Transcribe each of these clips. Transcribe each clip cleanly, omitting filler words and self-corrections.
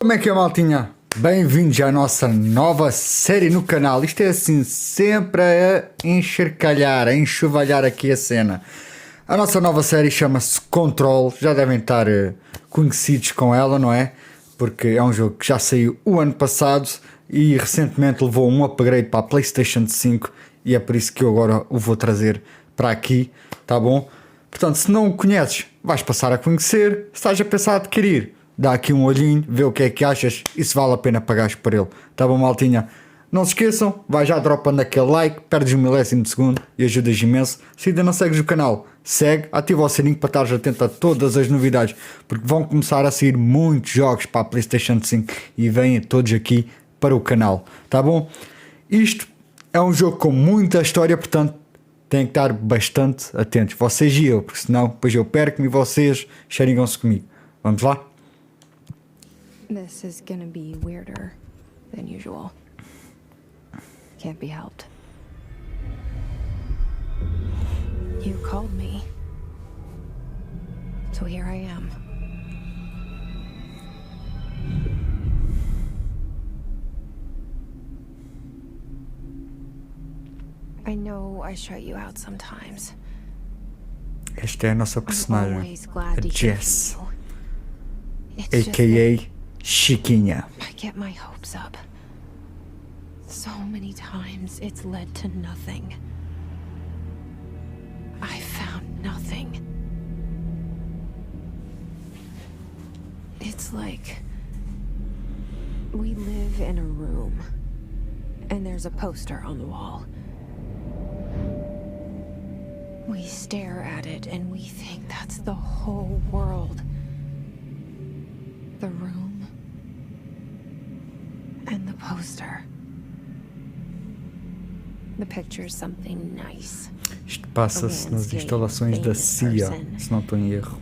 Como é que é, maltinha? Bem-vindos à nossa nova série no canal. Isto é assim, sempre a encharcalhar, a enxovalhar aqui a cena. A nossa nova série chama-se Control. Já devem estar conhecidos com ela, não é? Porque é um jogo que já saiu o ano passado e recentemente levou um upgrade para a PlayStation 5 e é por isso que eu agora o vou trazer para aqui, tá bom? Portanto, se não o conheces, vais passar a conhecer. Se estás a pensar a adquirir, dá aqui um olhinho, vê o que é que achas e se vale a pena pagares por ele. Tá bom, maltinha? Não se esqueçam, vai já dropando aquele like, perdes um milésimo de segundo e ajudas imenso. Se ainda não segues o canal, segue, ativa o sininho para estares atento a todas as novidades, porque vão começar a sair muitos jogos para a PlayStation 5 e vêm todos aqui para o canal, tá bom? Isto é um jogo com muita história, portanto têm que estar bastante atentos, vocês e eu, porque senão depois eu perco-me e vocês xeringam-se comigo. Vamos lá? This is gonna be weirder than usual. Can't be helped. You called me. So here I am. I know I shut you out sometimes. Esta é a nossa I'm personagem, always glad a to hear Jess, from you. It's just that a.k.a. Chiquinha. I get my hopes up. So many times it's led to nothing. I found nothing. It's like we live in a room and there's a poster on the wall. We stare at it and we think that's the whole world. The room and the poster. The picture's something nice. Isto passa-se nas instalações da CIA, se não estou em erro.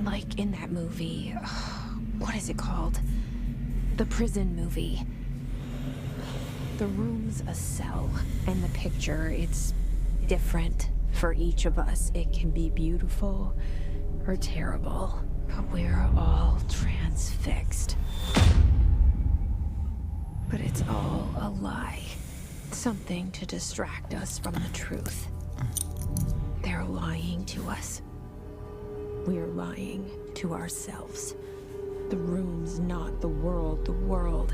Like in that movie, what is it called? The prison movie. The room's a cell, and the picture, it's different for each of us. It can be beautiful or terrible, but we're all transfixed. But it's all a lie. Something to distract us from the truth. They're lying to us. We're lying to ourselves. The room's not the world. The world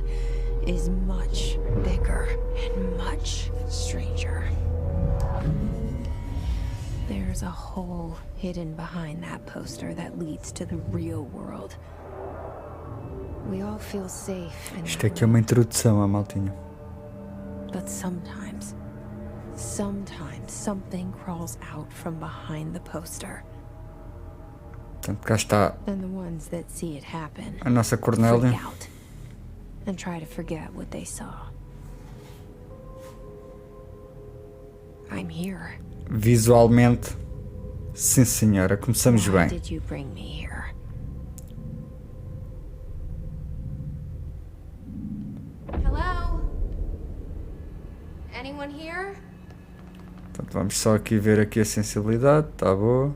is much bigger and much stranger. There's a hole hidden behind that poster that leads to the real world. We all feel safe in Isto aqui é uma introdução, a maltinha. But sometimes something crawls out from behind the poster. Portanto, cá está And the ones that see it happen a nossa Cornélia. freak out and try to forget what they saw. I'm here. Visualmente, sim senhora, começamos Why bem. did you bring me here? Hello? Anyone here? Portanto, vamos só aqui ver aqui a sensibilidade, tá boa.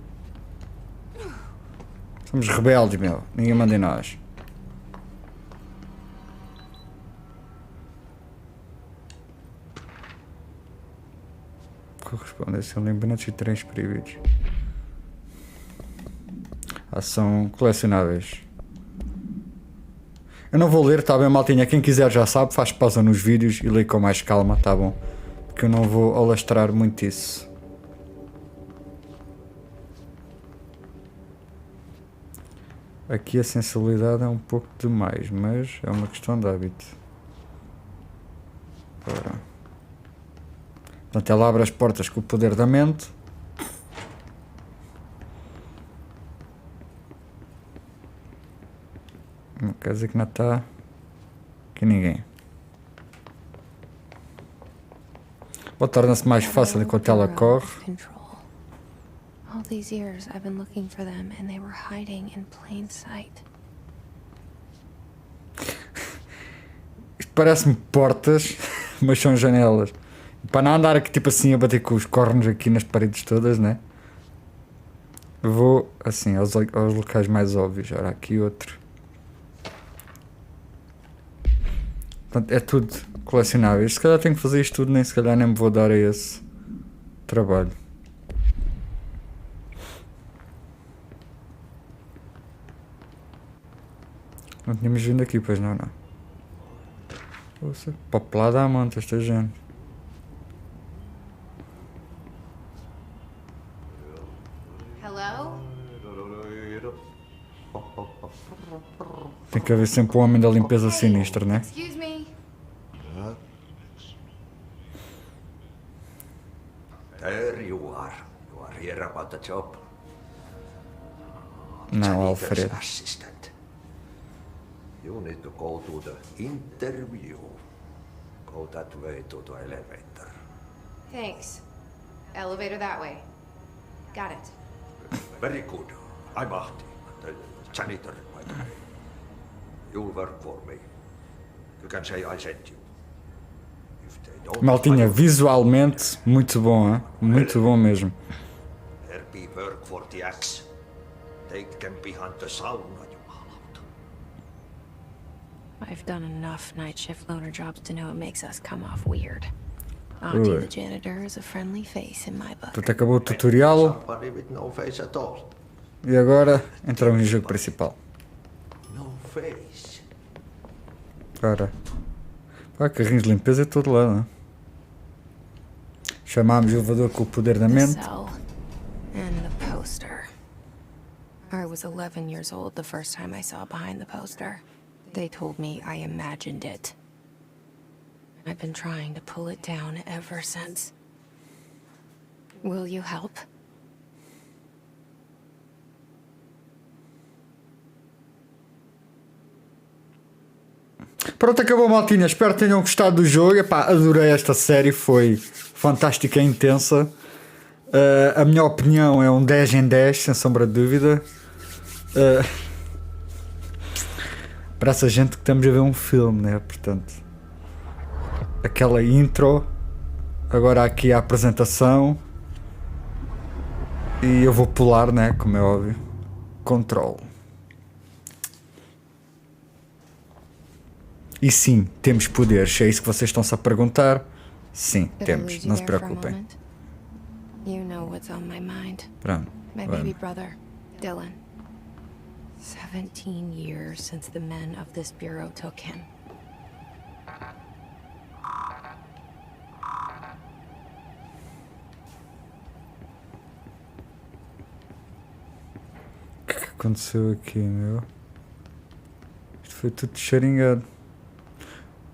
Somos rebeldes, meu, ninguém manda em nós. Correspondência a lembrantes e trens proibidos. Ação colecionáveis. Eu não vou ler, tá bem, maltinha? Quem quiser já sabe, faz pausa nos vídeos e lê com mais calma, tá bom? Porque eu não vou alastrar muito isso. Aqui a sensibilidade é um pouco demais, mas é uma questão de hábito. Ora. Portanto, ela abre as portas com o poder da mente. Não quer dizer que não está aqui ninguém. Ou torna-se mais fácil enquanto ela corre. All these years I've been looking for them and they were hiding in plain sight. Isto parece-me portas, mas são janelas. Para não andar aqui tipo assim a bater com os cornos aqui nas paredes todas, né? Vou assim aos locais mais óbvios. Ora, aqui outro. Portanto, é tudo colecionável. Se calhar tenho que fazer isto tudo, nem se calhar nem me vou dar a esse trabalho. Não tínhamos vindo aqui, pois não, não. Poxa, papelada à monta esta gente. Hello? Tem que haver sempre um homem da limpeza sinistra, né? Excuse me. There you are. You are here about the job. Não, Alfredo. Assistant. You need to go to the interview. Go that way to the elevator. Thanks. Elevator that way. Got it. Very good. I'm Ahti, the janitor, by the way. You'll work for me. You can say I sent you. If they don't Maltinha, hire visualmente muito bom, hein? Muito bom mesmo. there be work for the axe. Take them behind the sauna, jumalauta. I've done enough night shift loner jobs to know it makes us come off weird. Auntie the janitor is a friendly face in my book. Portanto, acabou o tutorial Somebody with no face at all. e agora entramos no jogo principal. No face. Ora, pá, carrinhos de limpeza é todo lado, né? Chamámos o elevador com o poder da The mente. cell and the poster. I was 11 years old the first time I saw behind the poster. They told me I imagined it. I've been trying to pull it down ever since. Will you help? Pronto, acabou, maltinha. Espero que tenham gostado do jogo. Epá, adorei esta série, foi fantástica e intensa. A minha opinião é um 10 em 10, sem sombra de dúvida. Para essa gente que estamos a ver um filme, né? Portanto, aquela intro, agora aqui a apresentação. E eu vou pular, né? Como é óbvio. Control. E sim, temos poderes. É isso que vocês estão-se a perguntar? Sim, Did I temos. lose Não you se there for a preocupem. moment? You know what's on my mind. Pronto. My vamos. baby brother, Dylan. 17 years since the men of this bureau took him. O que aconteceu aqui, meu? Isto foi tudo charingado.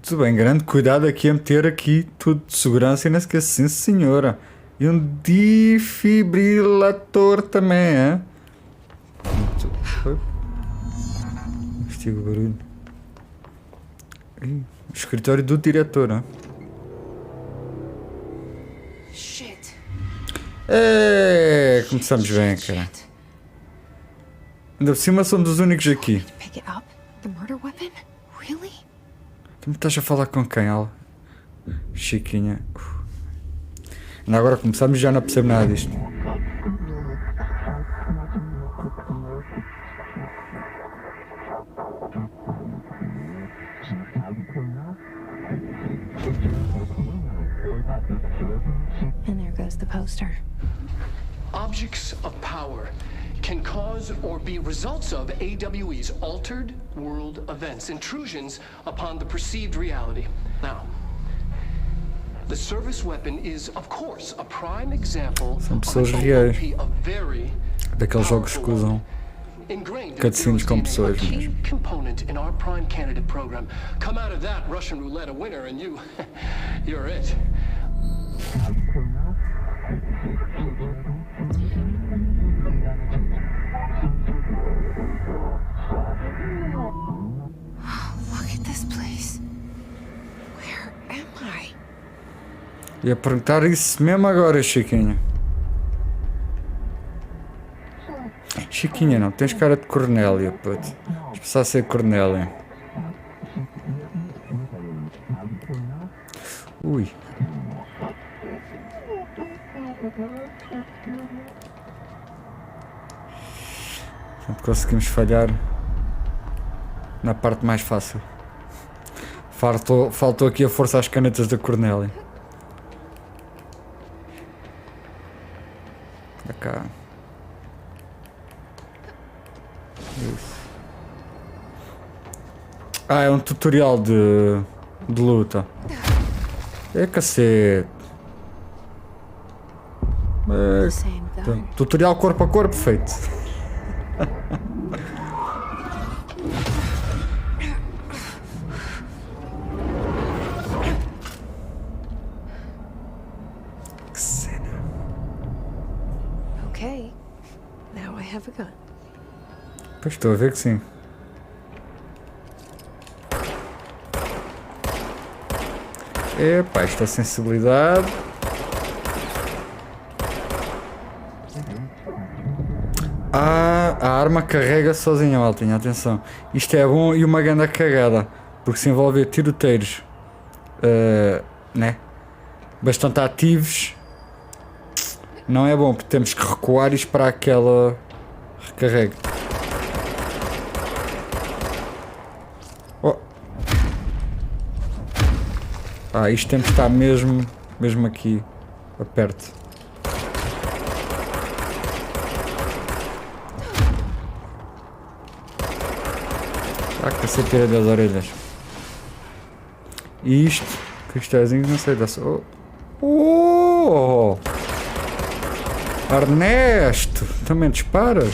Tudo bem, grande cuidado aqui a meter aqui tudo de segurança e não esqueça, sim senhora. E um defibrilador também, hein? Investiga o barulho. Ih, o escritório do diretor, hein? Shit. Começamos bem, cara. Ainda por cima somos os únicos aqui. Pick it up? The murder weapon? Really? Tu me estás a falar com quem, Al? Chiquinha. Ainda agora começamos e já não percebo nada disto. And there goes the poster. Objects of power can cause or be results of AWE's altered world events, intrusions upon the perceived reality. Now, the service weapon is, of course, a prime example São of pessoas an reais. OP of very Daqueles jogos que powerful usam ingrained in cutscenes com Bureau's DNA, pessoas a key mesmo. component in our prime candidate program. Come out of that Russian roulette a winner, and you're it. Look at this place. Where am I? Ia perguntar isso mesmo agora, Chiquinha. Chiquinha não, tens cara de Cornélia, puto. Vais passar a ser Cornélia. Ui. Portanto, conseguimos falhar na parte mais fácil. Faltou aqui a força às canetas da Cornélia. Para cá. Isso. Ah, é um tutorial de luta. É cacete. Tutorial corpo a corpo feito. Que cena. Okay, now I have a gun. Pois estou a ver que sim. Epá, esta sensibilidade. Ah, a arma carrega sozinha, maltinha, atenção. Isto é bom e uma grande cagada, porque se envolver tiroteiros, né? Bastante ativos, não é bom, porque temos que recuar e esperar aquela recarregue. Oh. Ah, isto temos que estar mesmo aqui, perto. Ah, que se tira das orelhas. E isto, cristalzinhos, não sei, dá-se. Oh! Ernesto! Também disparas?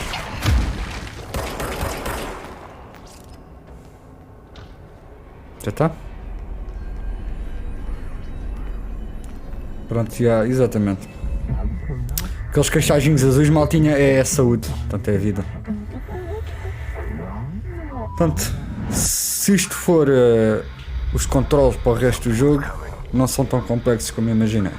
Já está? Pronto, já, exatamente. Aqueles cristalzinhos azuis, maltinha, é a saúde. Portanto, é a vida. Portanto, se isto for os controles para o resto do jogo, não são tão complexos como imaginei.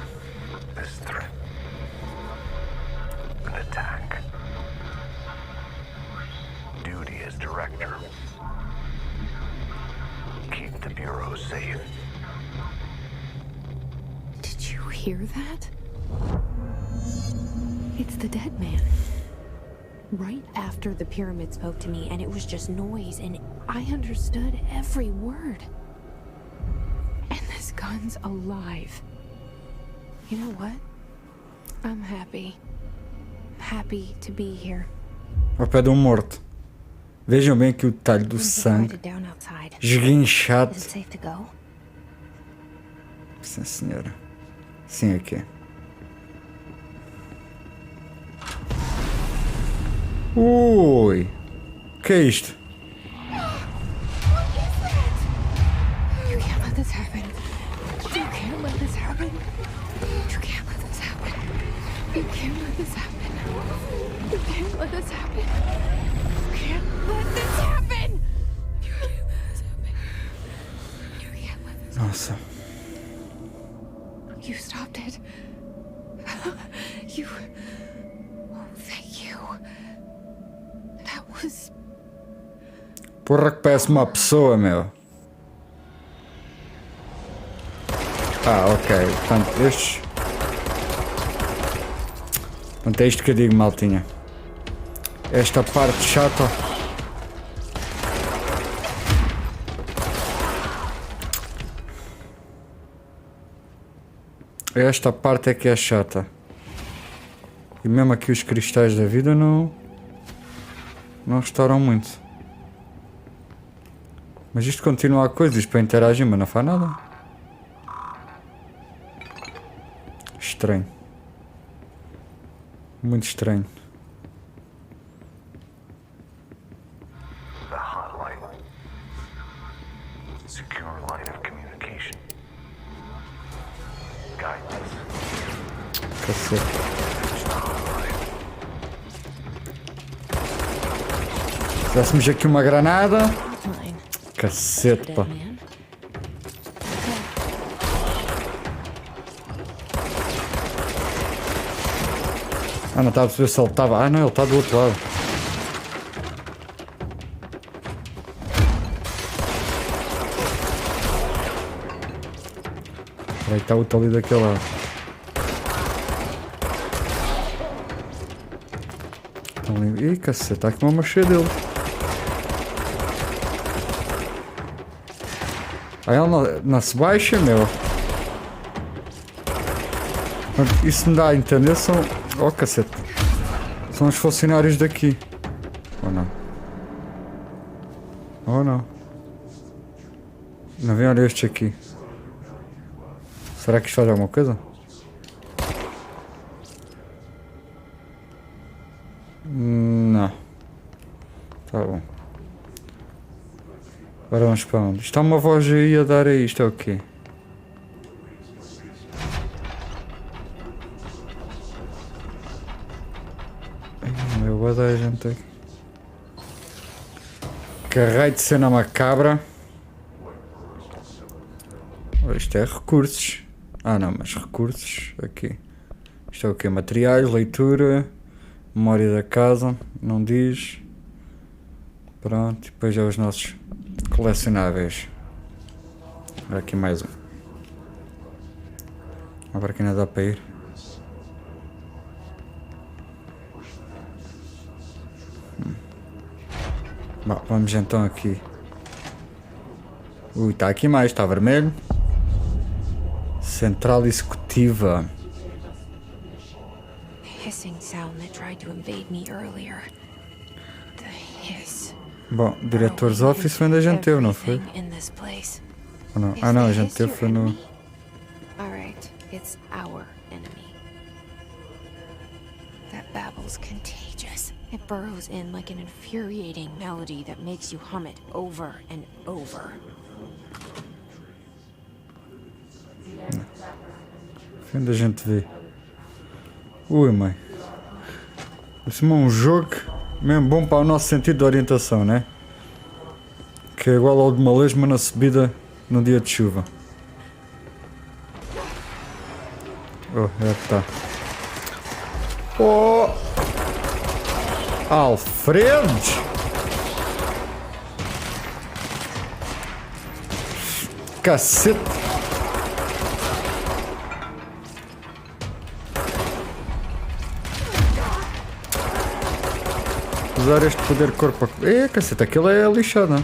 Did you hear that? It's the dead man. Right after the pyramid spoke to me, and it was just noise, and I understood every word. And this gun's alive. You know what? I'm happy. Happy to be here. Ao pé de um morto. Vejam bem aqui o detalhe do sangue. Esguinchado. Sim, senhora. Sim, aqui é. Ui! O que é isto? You can't let this happen. You can't let this happen. You can't let this happen. You can't let this happen. You can't let this happen. You can't let this happen. You can't let this happen. You can't let this happen. Nossa. You stopped it. You. Oh, thank you. That was. Porra que parece uma pessoa, meu. Ah, ok. Portanto, estes... Portanto, é isto que eu digo, maltinha. Esta parte chata... Esta parte é que é chata. E mesmo aqui os cristais da vida não restauram muito. Mas isto continua a coisa, isto para interagir, mas não faz nada. Estranho. Muito estranho. Cacete. Fizéssemos aqui uma granada. Cacete, pá. Ah, não estava a perceber se ele estava... Ah, não, ele está do outro lado. Aí está o outro ali daquele lado. Ih, cacete, está aqui uma marcha dele. Aí ela não se baixa, meu. Isso me dá a entender, são... Oh, cacete. São os funcionários daqui. Ou não? Ou não? Não vem, olha este aqui. Será que isto faz alguma coisa? Não. Tá bom. Agora vamos para onde? Está uma voz aí a dar a isto, é o quê? Ai, meu, vai dar a gente aqui. Carrei de cena macabra. Oh, isto é recursos. Ah não, mas recursos aqui. Isto é o quê? Materiais, leitura, memória da casa, não diz. Pronto, e depois é os nossos colecionáveis. Agora aqui mais um. Agora que ainda dá para ir. Bom, vamos então aqui. Ui, está aqui mais, está vermelho. Central executiva. Hissing sound that tried to invade me earlier. The hiss. Bom, Diretores Office foi onde a gente teve, não foi? Ou não? Ah não, a gente teve foi no... Alright, it's our enemy. That babble's contagious. It burrows in like an infuriating melody that makes you hum it over and over. Foi onde a gente vê. Ui, mãe. Isso é um jogo mesmo bom para o nosso sentido de orientação, né? Que é igual ao de uma lesma na subida no dia de chuva. Oh, é que tá. Oh! Alfredo! Cacete! Usar este poder corpo a corpo. Cacete, aquilo é lixado, não?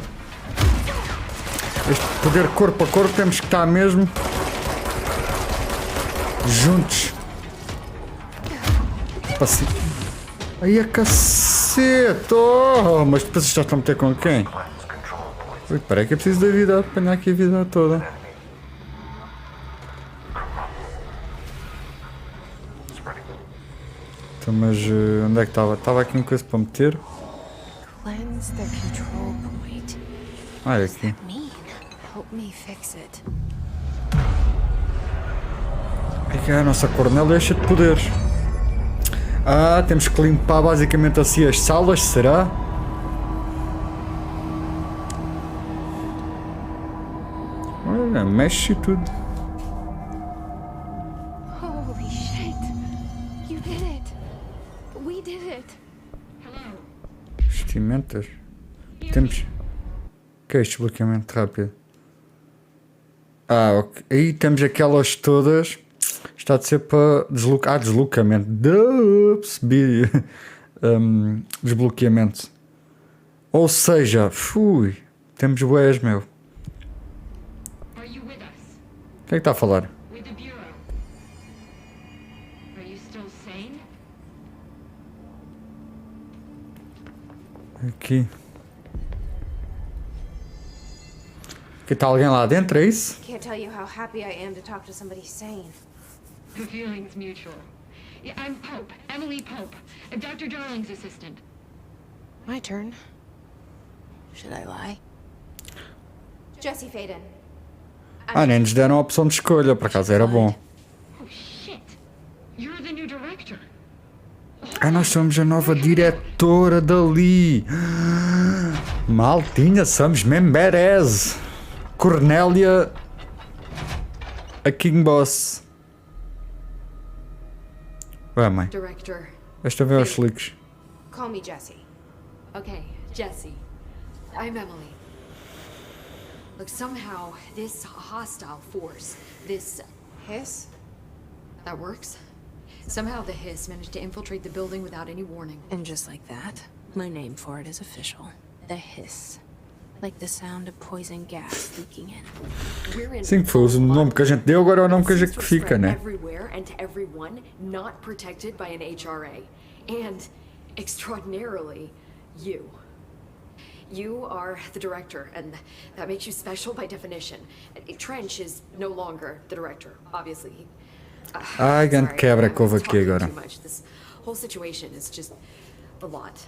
Este poder corpo a corpo temos que estar mesmo juntos. Assim. Aí a cacete! Oh, mas depois já estão a meter com quem? Ui, peraí que eu preciso da vida, apanhar aqui a vida toda. Então, mas onde é que estava? Estava aqui uma coisa para meter. Cleanse the control point. Olha aqui. Help me fix it. Aqui é a nossa Cornélia cheia de poderes. Ah, temos que limpar basicamente assim as salas, será? Olha, mexe e tudo. Holy shit! You did it! We did it! Vestimentas. Temos. Que é este desbloqueamento rápido? Ah, ok. Aí temos aquelas todas. Está de ser para deslocar. Ah, deslocamento. Desbloqueamento. Ou seja, fui. Temos boés, meu. O que é que está a falar? Aqui. Que está alguém lá dentro, é isso? Can't tell you how happy I am to talk to somebody sane. The feeling's mutual. Yeah, I'm Pope, Emily Pope, Dr. Darling's assistant. My turn. Should I lie? Jesse Faden. Ah, nem nos deram a opção de escolha, por acaso era bom. Oh shit! You're the new director. Ah, nós somos a nova diretora dali. Maltinha, somos mesmo badass. Cornélia, a King Boss. Ué, mãe. Director. Esta vez aos slicks. Call me Jesse. Okay, Jesse. I'm Emily. Look, somehow this hostile force, this hiss, that works. Somehow the hiss managed to infiltrate the building without any warning. And just like that, my name for it is official. The hiss. Like the sound of poison gas leaking in. Sim, foi o nome que a gente deu, agora é o nome que a gente fica, né? Everywhere and to everyone, not protected by an HRA. And extraordinarily, you. You are the director, and that makes you special by definition. Trench is no longer the director, obviously. Ai, grande quebra que houve aqui agora. This whole situation is just a lot.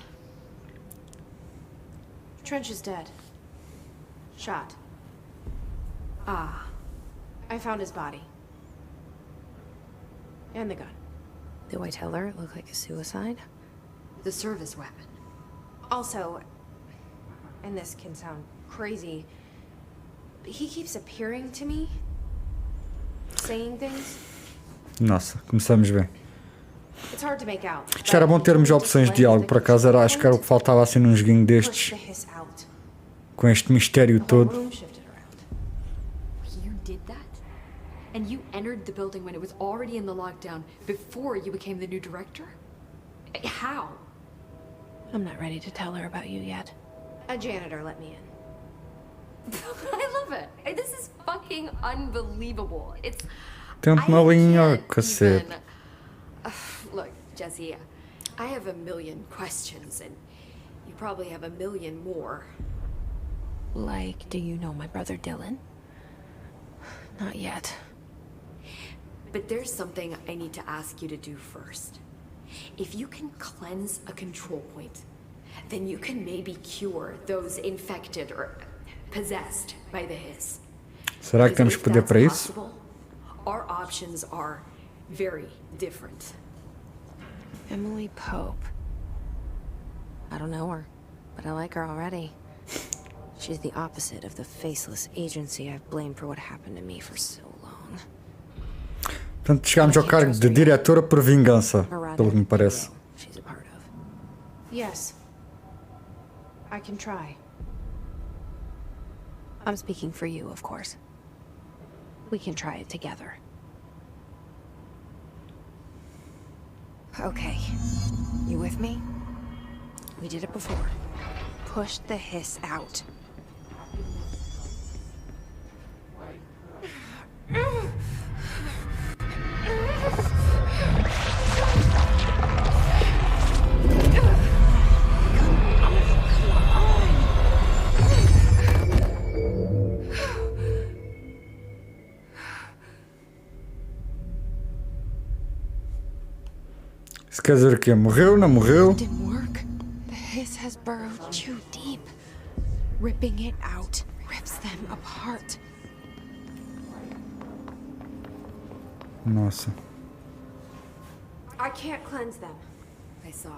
Trench is dead. Shot. Ah. I found his body. And the gun. Do I tell her it looked like a suicide? The service weapon. Also, and this can sound crazy, but he keeps appearing to me, saying things. Nossa, começamos bem. It's hard to make out. Isto era bom termos opções de diálogo, por acaso acho que era o que faltava assim num joguinho destes, com este mistério todo. You did that? And you entered the building when it was already in the lockdown, before you became the new director? How? I'm not ready to tell her about you yet. A janitor let me in. I love it. This is fucking unbelievable. It's... Tento uma linha, cacete. Look, Jesse, I have a million questions, and you probably have a million more. Like, do you know my brother Dylan? Not yet. But there's something I need to ask you to do first. If you can cleanse a control point, then you can maybe cure those infected or possessed by the hiss. Será que temos poder para isso? Our options are very different. Emily Pope. I don't know her, but I like her already. She's the opposite of the faceless agency I've blamed for what happened to me for so long. Portanto, chegámos ao cargo de diretora por vingança, pelo que me parece. She's a part of. Yes. I can try. I'm speaking for you, of course. We can try it together. Okay. You with me? We did it before. Push the hiss out. Isso quer dizer o quê? Morreu? Não morreu? Didn't work. The hiss has burrowed too deep. Ripping it out rips them apart. Nossa. I can't cleanse them. I saw.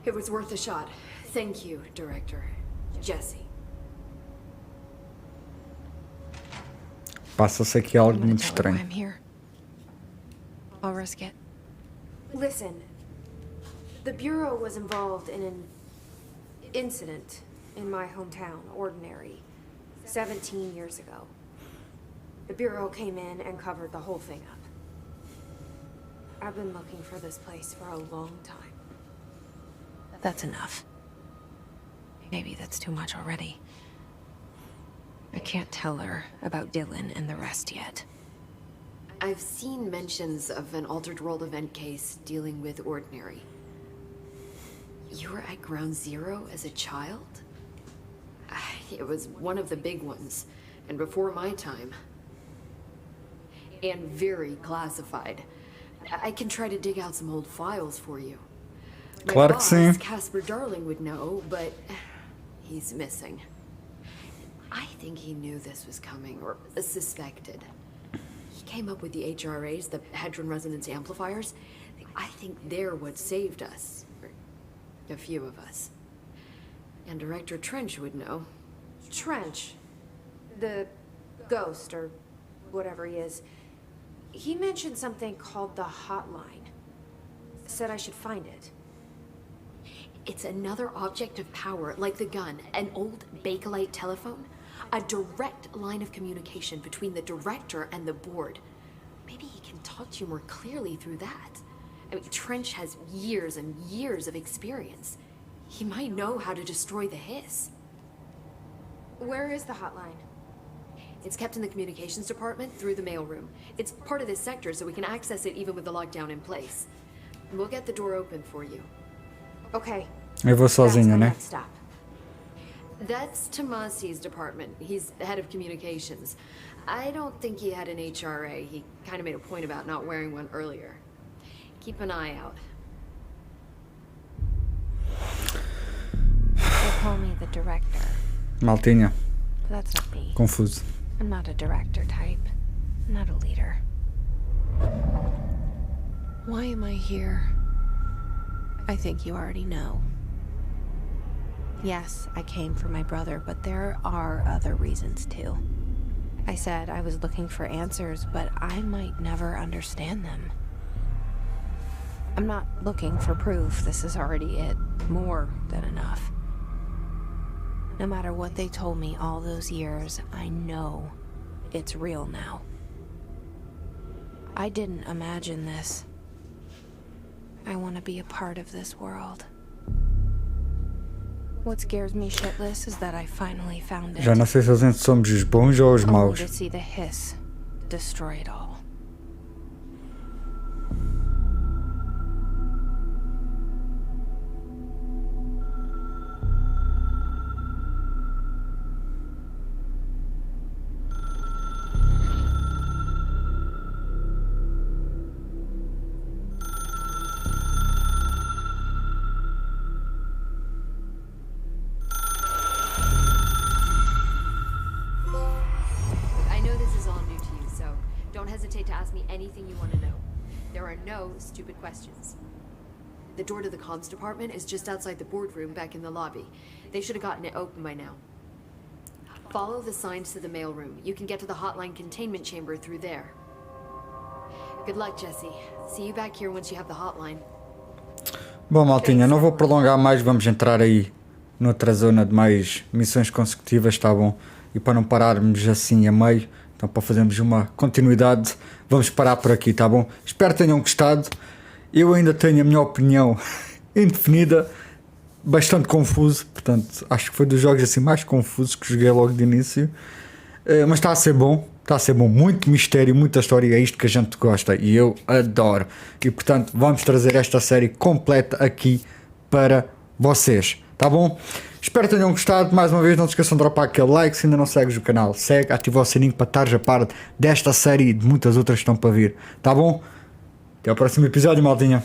It was worth a shot. Thank you, Director. Jesse. Passa-se aqui algo I'm gonna muito tell her why estranho. I'm here. I'll risk it. Listen, the Bureau was involved in an incident in my hometown, Ordinary, 17 years ago. The Bureau came in and covered the whole thing up. I've been looking for this place for a long time. That's enough. Maybe that's too much already. I can't tell her about Dylan and the rest yet. I've seen mentions of an Altered World event case dealing with Ordinary. You were at Ground Zero as a child? It was one of the big ones, and before my time. And very classified. I can try to dig out some old files for you. My Claro que boss, sim. Casper Darling, would know, but he's missing. I think he knew this was coming, or suspected. He came up with the HRAs, the Hadron Resonance Amplifiers. I think they're what saved us. Or a few of us. And Director Trench would know. Trench, the ghost, or whatever he is, he mentioned something called the hotline. Said I should find it. It's another object of power, like the gun, an old Bakelite telephone. A direct line of communication between the director and the board. Maybe he can talk to you more clearly through that. I mean, Trench has years and years of experience. He might know how to destroy the hiss. Where is the hotline? It's kept in the communications department through the mailroom. It's part of this sector, so we can access it even with the lockdown in place. We'll get the door open for you. Okay. Eu vou That's sozinho, my né? next stop. That's Tomasi's department. He's the head of communications. I don't think he had an HRA. He kind of made a point about not wearing one earlier. Keep an eye out. They call me the director. Maltinha, But that's not me. confuso. I'm not a director type. I'm not a leader. Why am I here? I think you already know. Yes, I came for my brother, but there are other reasons too. I said I was looking for answers, but I might never understand them. I'm not looking for proof. This is already it. More than enough. No matter what they told me all those years, I know it's real now. I didn't imagine this. I want to be a part of this world. What scares me shitless is that I finally found it. Já não sei se a gente somos os bons ou os Only maus. to see the hiss destroy it all. I know this is all new to you, so don't hesitate to ask me anything you want to know. There are no stupid questions. The door to the comms department is just outside the boardroom back in the lobby. They should have gotten it open by now. Follow the signs to the mailroom. You can get to the hotline containment chamber through there. Good luck, Jesse. See you back here once you have the hotline. Bom, maltinha, não vou prolongar mais, vamos entrar aí noutra zona de mais missões consecutivas, tá bom? E para não pararmos assim a meio, então para fazermos uma continuidade, vamos parar por aqui, tá bom? Espero que tenham gostado. Eu ainda tenho a minha opinião indefinida, bastante confuso, portanto, acho que foi dos jogos assim mais confusos que joguei logo de início. Mas está a ser bom, muito mistério, muita história, é isto que a gente gosta e eu adoro. E portanto vamos trazer esta série completa aqui para vocês, tá bom? Espero que tenham gostado. Mais uma vez, não se esqueçam de dropar aquele like. Se ainda não segues o canal, segue, ativa o sininho para estares a par desta série e de muitas outras que estão para vir, tá bom? Até ao próximo episódio, maltinha.